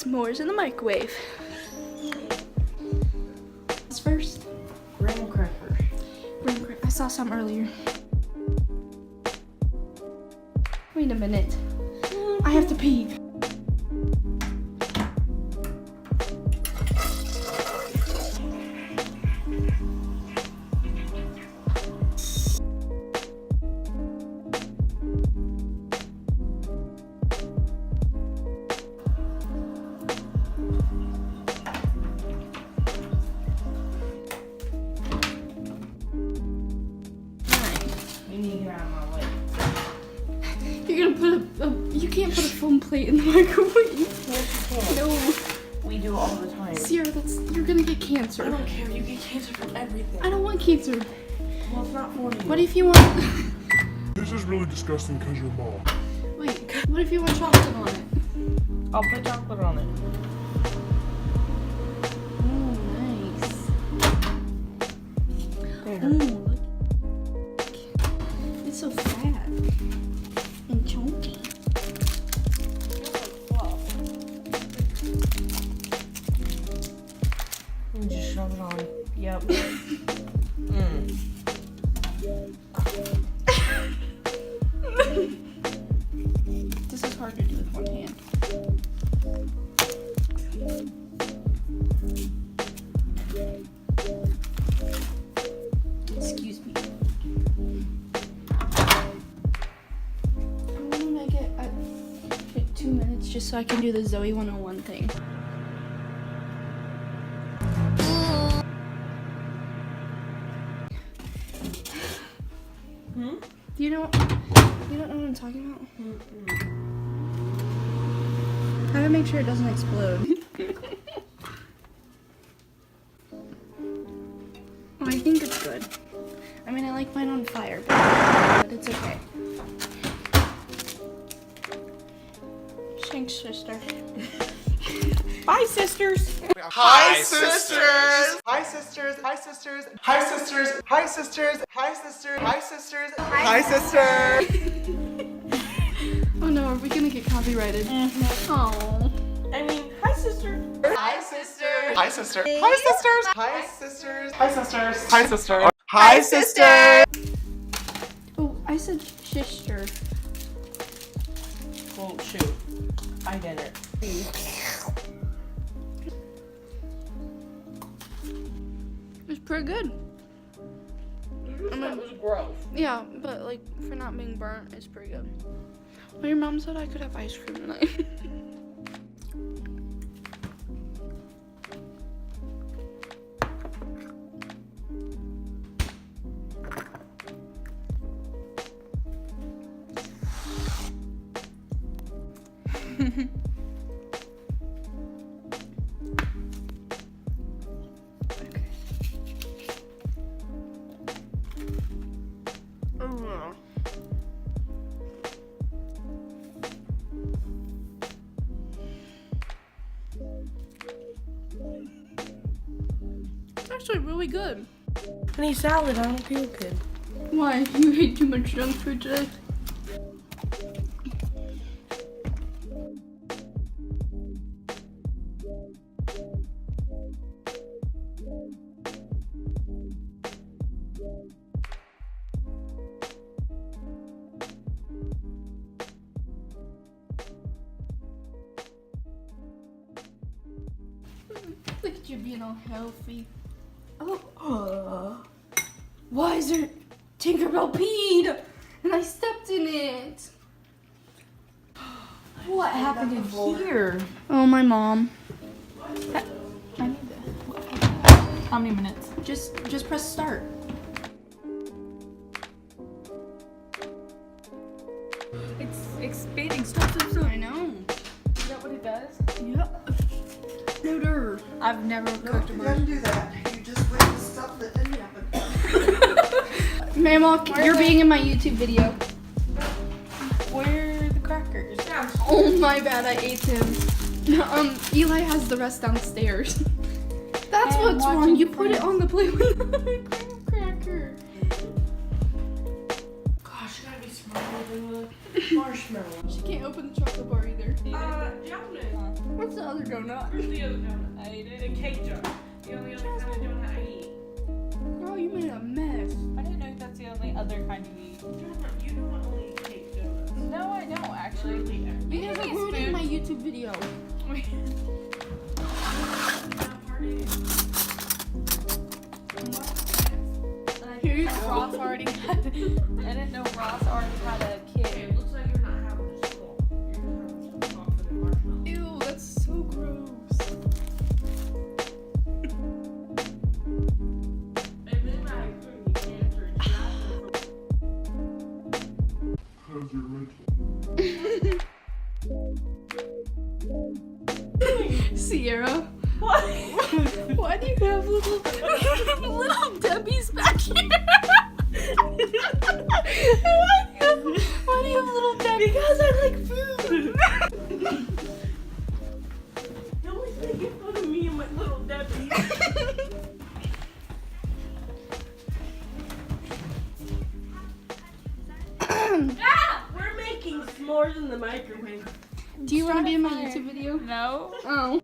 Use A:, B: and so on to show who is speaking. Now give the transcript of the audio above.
A: s'mores in the microwave. What's first?
B: Graham crackers.
A: I saw some earlier. Wait a minute. I have to pee.
B: You need to get out of my way.
A: You're gonna put you can't put a foam plate in the microwave.
B: Yes, you can.
A: No.
B: We do all the time.
A: Sierra, you're gonna get
B: I
A: cancer.
B: don't care. You get cancer from everything.
A: I don't want cancer.
B: Well, it's not for you.
A: What if you want
C: This is really disgusting because you're mom.
A: wait, what if you want chocolate on it?
B: I'll put chocolate on it.
A: Oh, nice.
B: There.
A: Oh, look. It's so fat and chunky.
B: And just shove it on. Yep.
A: This is hard to do with one hand. Excuse me. I want to make it at 2 minutes just so I can do the Zoe 101 thing. You don't know what I'm talking about? How do I make sure it doesn't explode? Oh, I think it's good. I mean, I like mine on fire, but it's okay. Thanks, sister.
B: Bye, sisters.
D: Hi, sisters! Hi, sisters! Hi, sisters! Hi, sisters! Hi, sisters! Hi, sisters! Hi, sisters! Hi, sisters!
A: Oh no, are we gonna get copyrighted? Oh.
B: I mean, hi, sister.
D: Hi, sisters! Hi, sisters! Hi, sisters! Hi, sisters! Hi, sisters! Hi, sisters! Hi, sisters!
A: Oh, I said sister.
B: Well, shoot. I didn't.
A: It's pretty good.
B: That was gross.
A: Yeah, but like for not being burnt, it's pretty good. Well, your mom said I could have ice cream tonight. It's actually really good.
B: I need salad. I don't feel good.
A: Why? You ate too much junk food today? Look at you being all healthy. Oh, why is there Tinkerbell peed and I stepped in it?
B: What happened in here?
A: Oh, my mom.
B: I need that. How many minutes?
A: Just press start.
B: It's expanding. Stop.
A: I know.
B: Is that what it does?
A: Yep. Nooter.
B: I've never cooked a
D: You
B: bird.
D: didn't do that. You just wait for stuff that didn't happen.
A: Mama, you're being in my YouTube video.
B: Where are the crackers?
A: Oh my bad, I ate him. Eli has the rest downstairs. That's
B: And
A: what's wrong.
B: watching
A: You put it
B: Friends.
A: on the plate with the graham cracker.
B: Gosh, you gotta be smarter than the marshmallow.
A: She can't open the chocolate bar either.
B: Jonah.
A: What's the other donut?
B: Where's the other donut? I ate it. The cake jar. The only other kind of donut I eat.
A: Oh, you made a mess.
B: I didn't know that's the only other kind you eat.
E: You don't only eat cake donuts.
B: No, I don't actually.
A: You guys are ruining my YouTube video.
B: Here you go. Ross already had. I didn't know Ross already had a kid.
E: It looks like you're not having a skull. You're just having some chocolate and marshmallow.
A: Ew, that's so gross.
E: And then I couldn't answer it.
C: How's your mental?
A: Sierra. What? Why do you have little Debbie's back here? Why do you have little Debbie? Because I like food.
E: You always make fun of me and my little Debbie. We're making s'mores in the microwave.
A: Do you want to be in my YouTube video?
B: No.
A: Oh.